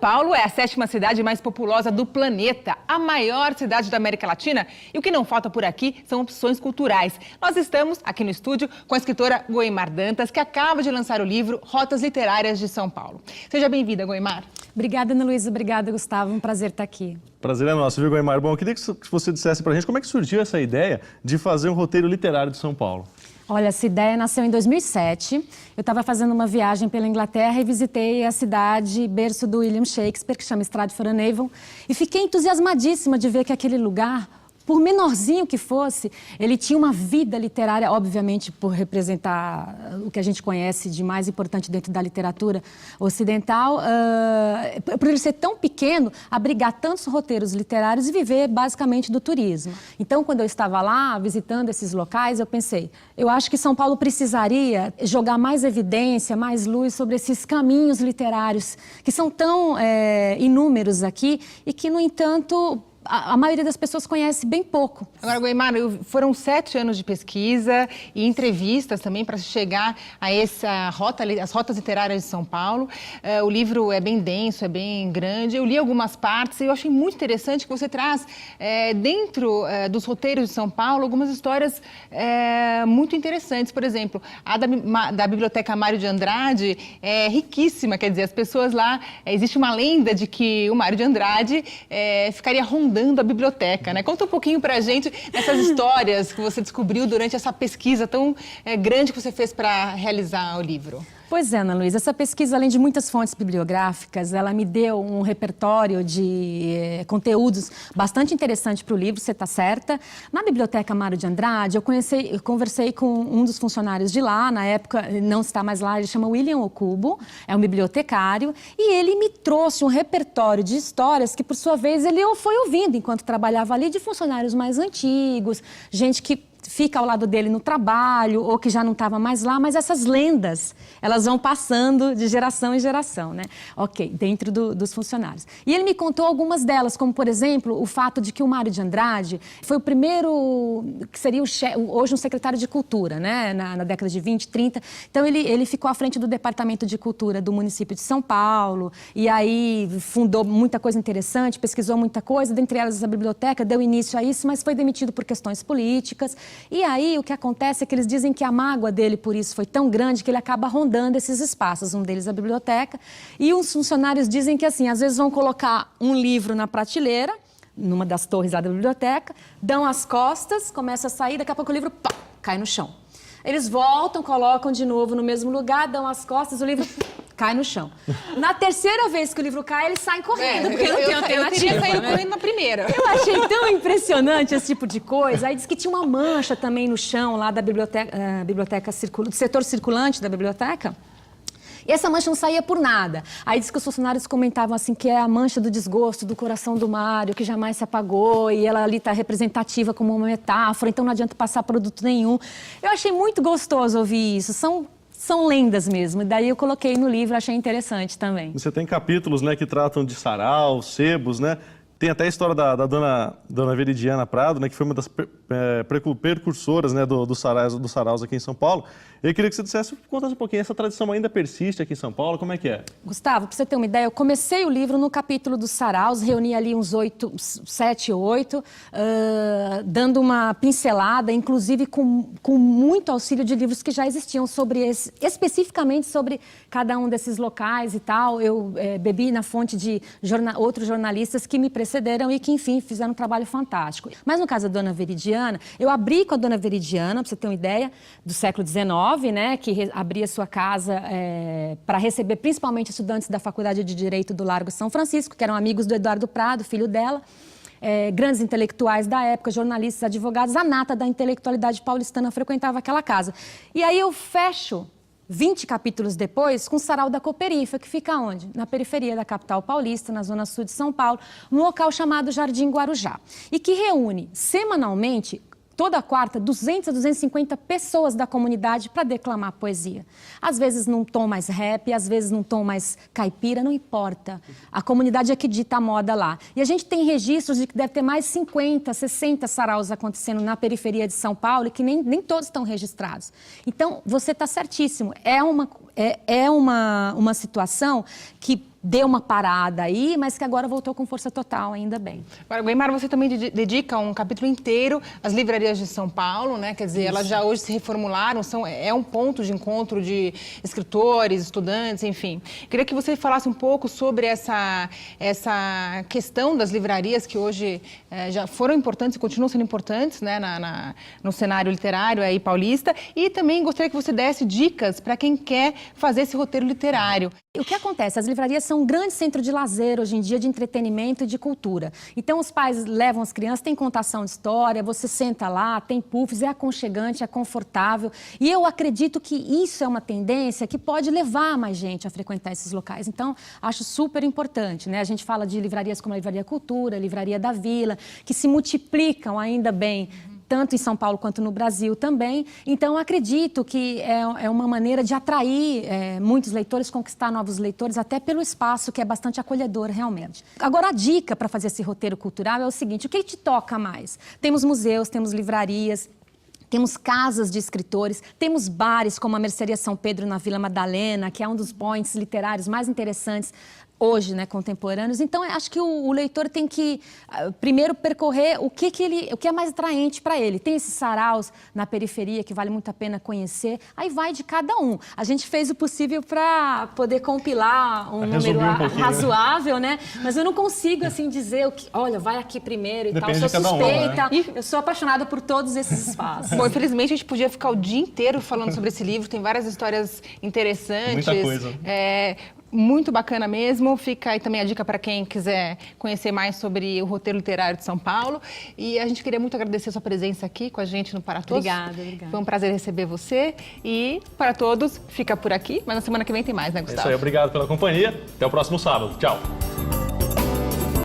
Paulo é a 7ª cidade mais populosa do planeta, a maior cidade da América Latina, e o que não falta por aqui são opções culturais. Nós estamos aqui no estúdio com a escritora Goimar Dantas, que acaba de lançar o livro Rotas Literárias de São Paulo. Seja bem-vinda, Goimar. Obrigada, Ana Luísa. Obrigada, Gustavo. Um prazer estar aqui. Prazer é nosso, viu, Goimar? Bom, eu queria que você dissesse pra gente como é que surgiu essa ideia de fazer um roteiro literário de São Paulo. Olha, essa ideia nasceu em 2007. Eu estava fazendo uma viagem pela Inglaterra e visitei a cidade berço do William Shakespeare, que chama Stratford-on-Avon, e fiquei entusiasmadíssima de ver que aquele lugar, por menorzinho que fosse, ele tinha uma vida literária, obviamente por representar o que a gente conhece de mais importante dentro da literatura ocidental, por ele ser tão pequeno, abrigar tantos roteiros literários e viver basicamente do turismo. Então, quando eu estava lá visitando esses locais, eu pensei, eu acho que São Paulo precisaria jogar mais evidência, mais luz sobre esses caminhos literários que são tão inúmeros aqui e que, no entanto, a maioria das pessoas conhece bem pouco. Agora, Goimar, foram 7 anos de pesquisa e entrevistas também para chegar a essa as rotas literárias de São Paulo. O livro é bem denso, é bem grande. Eu li algumas partes e eu achei muito interessante que você traz, dentro dos roteiros de São Paulo, algumas histórias muito interessantes. Por exemplo, a da Biblioteca Mário de Andrade é riquíssima, quer dizer, as pessoas lá... existe uma lenda de que o Mário de Andrade ficaria rondando a biblioteca, né? Conta um pouquinho pra gente dessas histórias que você descobriu durante essa pesquisa tão grande que você fez para realizar o livro. Pois é, Ana Luísa, essa pesquisa, além de muitas fontes bibliográficas, ela me deu um repertório de conteúdos bastante interessante para o livro, você está certa. Na Biblioteca Mário de Andrade, eu conversei com um dos funcionários de lá, na época não está mais lá, ele chama William Okubo, é um bibliotecário, e ele me trouxe um repertório de histórias que, por sua vez, ele foi ouvindo enquanto trabalhava ali, de funcionários mais antigos, gente que fica ao lado dele no trabalho ou que já não estava mais lá, mas essas lendas, elas vão passando de geração em geração, né? Ok, dentro dos funcionários. E ele me contou algumas delas, como, por exemplo, o fato de que o Mário de Andrade foi o primeiro, que seria hoje um secretário de Cultura, né? Na década de 20, 30. Então, ele ficou à frente do Departamento de Cultura do município de São Paulo, e aí fundou muita coisa interessante, pesquisou muita coisa, dentre elas a biblioteca, deu início a isso, mas foi demitido por questões políticas. E aí, o que acontece é que eles dizem que a mágoa dele por isso foi tão grande que ele acaba rondando esses espaços, um deles a biblioteca. E os funcionários dizem que, assim, às vezes vão colocar um livro na prateleira, numa das torres lá da biblioteca, dão as costas, começa a sair, daqui a pouco o livro pá, cai no chão. Eles voltam, colocam de novo no mesmo lugar, dão as costas, o livro cai no chão. Na terceira vez que o livro cai, eles saem correndo, porque não tem alternativa. Eu teria saído correndo na primeira. Eu achei tão impressionante esse tipo de coisa. Aí diz que tinha uma mancha também no chão lá da biblioteca do setor circulante da biblioteca. E essa mancha não saía por nada. Aí diz que os funcionários comentavam assim que é a mancha do desgosto do coração do Mário, que jamais se apagou, e ela ali está representativa como uma metáfora, então não adianta passar produto nenhum. Eu achei muito gostoso ouvir isso. São lendas mesmo, e daí eu coloquei no livro, achei interessante também. Você tem capítulos, né, que tratam de sarau, sebos, né? Tem até a história da dona Veridiana Prado, né, que foi uma das precursoras, né, dos saraus aqui em São Paulo. Eu queria que você contasse um pouquinho, essa tradição ainda persiste aqui em São Paulo, como é que é? Gustavo, para você ter uma ideia, eu comecei o livro no capítulo dos saraus, reuni ali uns 7 ou 8, dando uma pincelada, inclusive com muito auxílio de livros que já existiam especificamente sobre cada um desses locais e tal. Eu bebi na fonte de outros jornalistas que me precederam e que, enfim, fizeram um trabalho fantástico. Mas no caso da dona Veridiana, eu abri com a dona Veridiana, para você ter uma ideia, do século XIX, né, que abria sua casa para receber principalmente estudantes da Faculdade de Direito do Largo São Francisco, que eram amigos do Eduardo Prado, filho dela, grandes intelectuais da época, jornalistas, advogados, a nata da intelectualidade paulistana frequentava aquela casa. E aí eu fecho 20 capítulos depois, com o Sarau da Cooperifa, que fica onde? Na periferia da capital paulista, na zona sul de São Paulo, num local chamado Jardim Guarujá, e que reúne semanalmente, toda quarta, 200 a 250 pessoas da comunidade para declamar poesia. Às vezes num tom mais rap, às vezes num tom mais caipira, não importa. A comunidade é que dita a moda lá. E a gente tem registros de que deve ter mais 50, 60 saraus acontecendo na periferia de São Paulo e que nem todos estão registrados. Então, você está certíssimo. É uma situação que deu uma parada aí, mas que agora voltou com força total, ainda bem. Agora, Guaimara, você também dedica um capítulo inteiro às livrarias de São Paulo, né? Quer dizer, elas já hoje se reformularam, é um ponto de encontro de escritores, estudantes, enfim. Queria que você falasse um pouco sobre essa questão das livrarias que hoje já foram importantes e continuam sendo importantes, né, no cenário literário aí paulista, e também gostaria que você desse dicas para quem quer fazer esse roteiro literário. O que acontece? As livrarias são um grande centro de lazer hoje em dia, de entretenimento e de cultura. Então, os pais levam as crianças, tem contação de história, você senta lá, tem puffs, é aconchegante, é confortável. E eu acredito que isso é uma tendência que pode levar mais gente a frequentar esses locais. Então, acho super importante, né? A gente fala de livrarias como a Livraria Cultura, a Livraria da Vila, que se multiplicam ainda bem, tanto em São Paulo quanto no Brasil também. Então, acredito que é uma maneira de atrair muitos leitores, conquistar novos leitores, até pelo espaço, que é bastante acolhedor, realmente. Agora, a dica para fazer esse roteiro cultural é o seguinte: o que te toca mais? Temos museus, temos livrarias, temos casas de escritores, temos bares como a Mercearia São Pedro na Vila Madalena, que é um dos points literários mais interessantes hoje, né, contemporâneos. Então, acho que o leitor tem que, primeiro, percorrer o que é mais atraente para ele. Tem esses saraus na periferia que vale muito a pena conhecer. Aí vai de cada um. A gente fez o possível para poder compilar um número razoável, né? Mas eu não consigo, assim, dizer olha, vai aqui primeiro e Depende tal. Eu sou suspeita. né? Eu sou apaixonada por todos esses espaços. Bom, infelizmente, a gente podia ficar o dia inteiro falando sobre esse livro. Tem várias histórias interessantes. Muita coisa. Muito bacana mesmo. Fica aí também a dica para quem quiser conhecer mais sobre o roteiro literário de São Paulo. E a gente queria muito agradecer a sua presença aqui com a gente no Para Todos. Obrigada. Foi um prazer receber você. E Para Todos fica por aqui, mas na semana que vem tem mais, né, Gustavo? É isso aí, obrigado pela companhia. Até o próximo sábado. Tchau.